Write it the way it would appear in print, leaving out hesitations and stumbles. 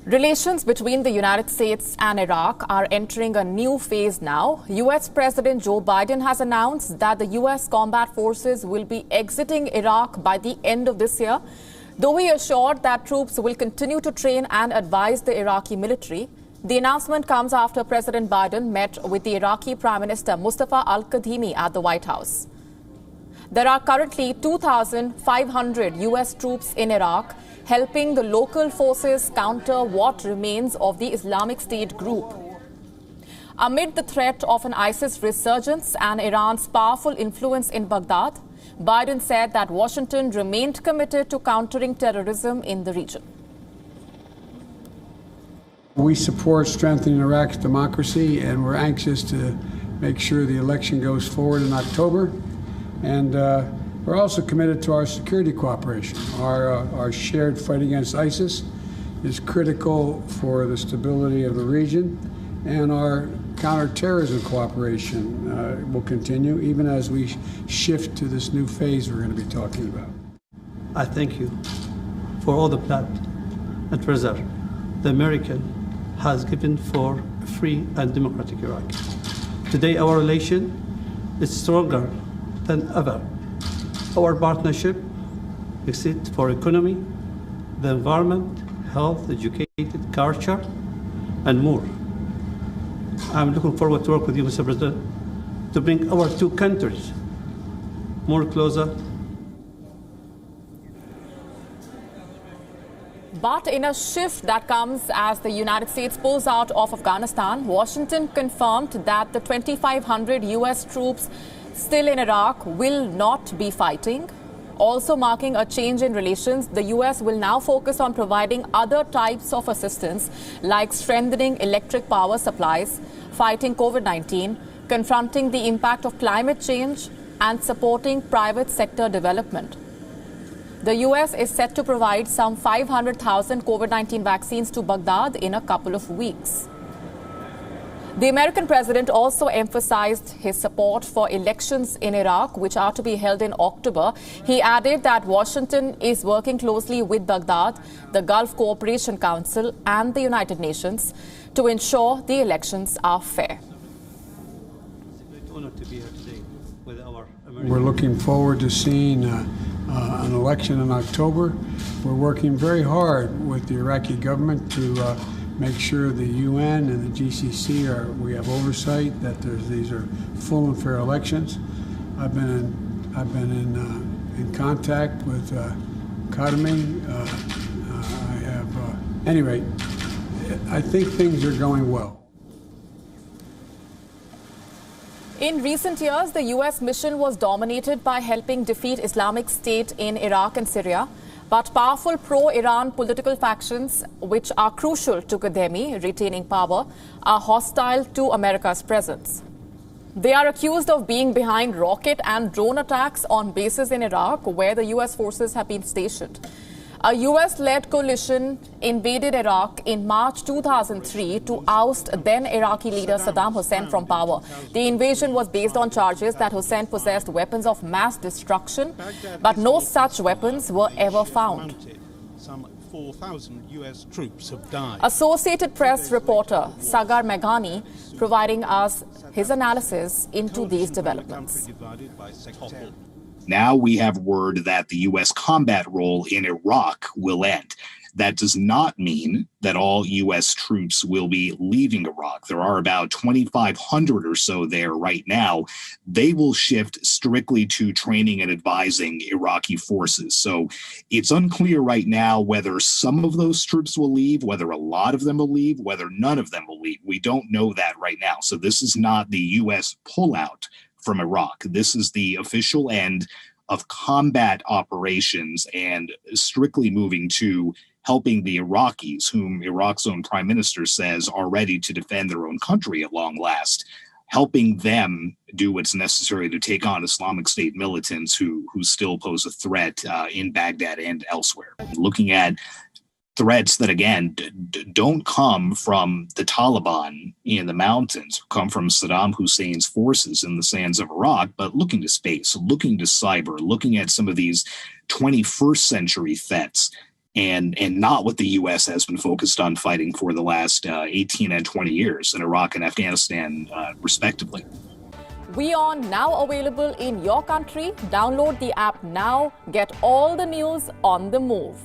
Relations between the United States and Iraq are entering a new phase now. U.S. President Joe Biden has announced that the U.S. combat forces will be exiting Iraq by the end of this year, though he assured that troops will continue to train and advise the Iraqi military. The announcement comes after President Biden met with the Iraqi Prime Minister Mustafa al-Kadhimi at the White House. There are currently 2,500 U.S. troops in Iraq, helping the local forces counter what remains of the Islamic State group. Amid the threat of an ISIS resurgence and Iran's powerful influence in Baghdad, Biden said that Washington remained committed to countering terrorism in the region. We support strengthening Iraq's democracy, and we're anxious to make sure the election goes forward in October. And we're also committed to our security cooperation. Our shared fight against ISIS is critical for the stability of the region, and our counterterrorism cooperation will continue even as we shift to this new phase we're going to be talking about. I thank you for all the blood and treasure the American has given for a free and democratic Iraq. Today our relation is stronger than ever. Our partnership exists for economy, the environment, health, educated, culture, and more. I'm looking forward to work with you, Mr. President, to bring our two countries more closer. But in a shift that comes as the United States pulls out of Afghanistan, Washington confirmed that the 2,500 U.S. troops still in Iraq will not be fighting. Also marking a change in relations, the U.S. will now focus on providing other types of assistance like strengthening electric power supplies, fighting COVID-19, confronting the impact of climate change, and supporting private sector development. The U.S. is set to provide some 500,000 COVID-19 vaccines to Baghdad in a couple of weeks. The American president also emphasized his support for elections in Iraq, which are to be held in October. He added that Washington is working closely with Baghdad, the Gulf Cooperation Council, and the United Nations to ensure the elections are fair. It's a great honor to be here today with our American. We're looking forward to seeing an election in October. We're working very hard with the Iraqi government to make sure the UN and the GCC we have oversight that these are full and fair elections. I've been in contact with Kadhimi. Anyway, I think things are going well. In recent years, the U.S. mission was dominated by helping defeat Islamic State in Iraq and Syria. But powerful pro-Iran political factions, which are crucial to Kadhimi retaining power, are hostile to America's presence. They are accused of being behind rocket and drone attacks on bases in Iraq, where the U.S. forces have been stationed. A U.S.-led coalition invaded Iraq in March 2003 to oust then-Iraqi leader Saddam Hussein from power. The invasion was based on charges that Hussein possessed weapons of mass destruction, but no such weapons were ever found. Some 4,000 U.S. troops have died. Associated Press reporter Sagar Meghani providing us his analysis into these developments. Now we have word that the U.S. combat role in Iraq will end. That does not mean that all U.S. troops will be leaving Iraq. There are about 2,500 or so there right now. They will shift strictly to training and advising Iraqi forces. So it's unclear right now whether some of those troops will leave, whether a lot of them will leave, whether none of them will leave. We don't know that right now. So this is not the U.S. pullout from Iraq. This is the official end of combat operations and strictly moving to helping the Iraqis, whom Iraq's own prime minister says are ready to defend their own country at long last, helping them do what's necessary to take on Islamic State militants who still pose a threat in Baghdad and elsewhere. Looking at threats that, again, don't come from the Taliban in the mountains, come from Saddam Hussein's forces in the sands of Iraq, but looking to space, looking to cyber, looking at some of these 21st century threats and not what the U.S. has been focused on fighting for the last 18 and 20 years in Iraq and Afghanistan, respectively. WION now available in your country. Download the app now. Get all the news on the move.